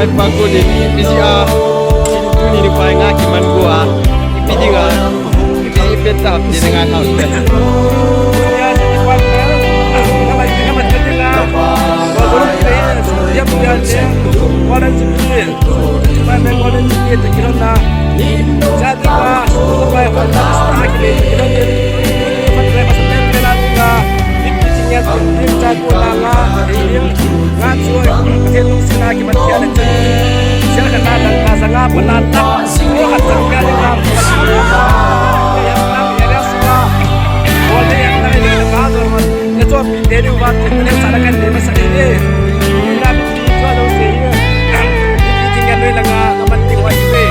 Lai pago de PCA itu ni pai nga ki man gua ipidi nga ipidi petap di dengan house bed ya di pan nama nama tengah baru dia punya orang sendiri mana orang sendiri terkira jadi bah supaya kita kita pakai pasal kita ipidi kita jago ngacuy kelu sina ki matia na chen sia kana dan kasanga penata ko hasan ka dengan ya nam ya rasma boleh yang lain dengan kader mas itu dari buat kita sarakan di masa ini kita itu ada usia ini tinggal noi langa kapan tinggal itu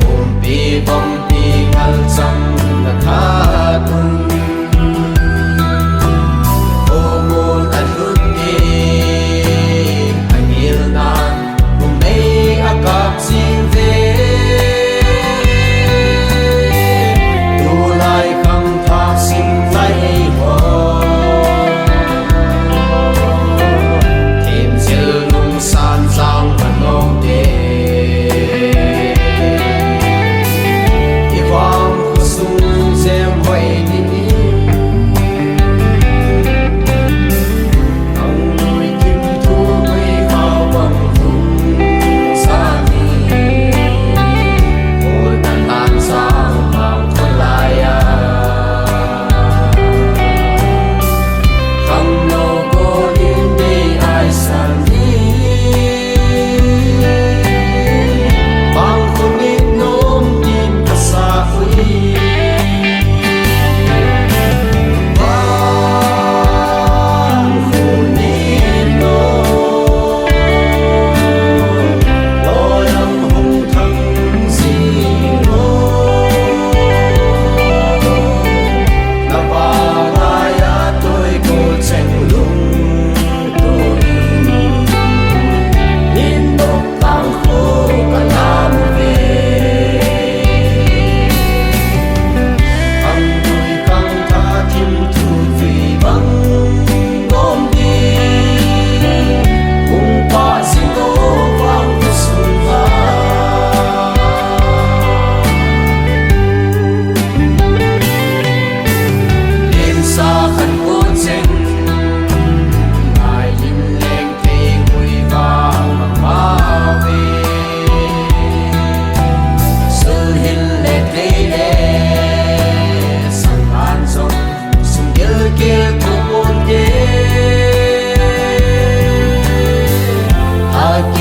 umpi bompi kalsam nakatun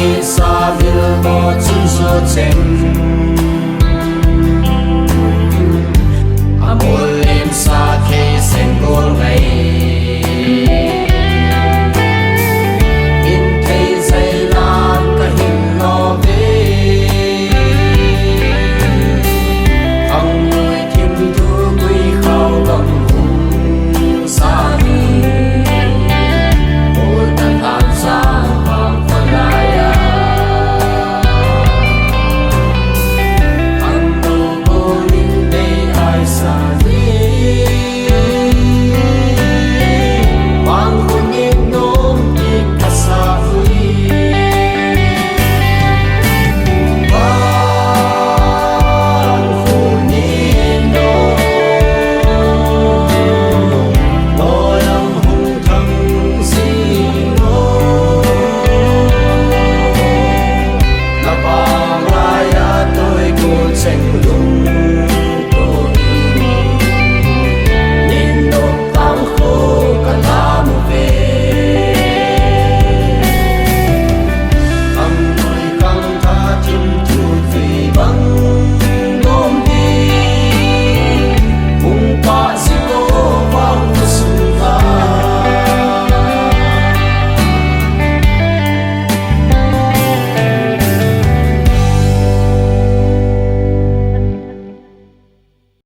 你洒了我真说真。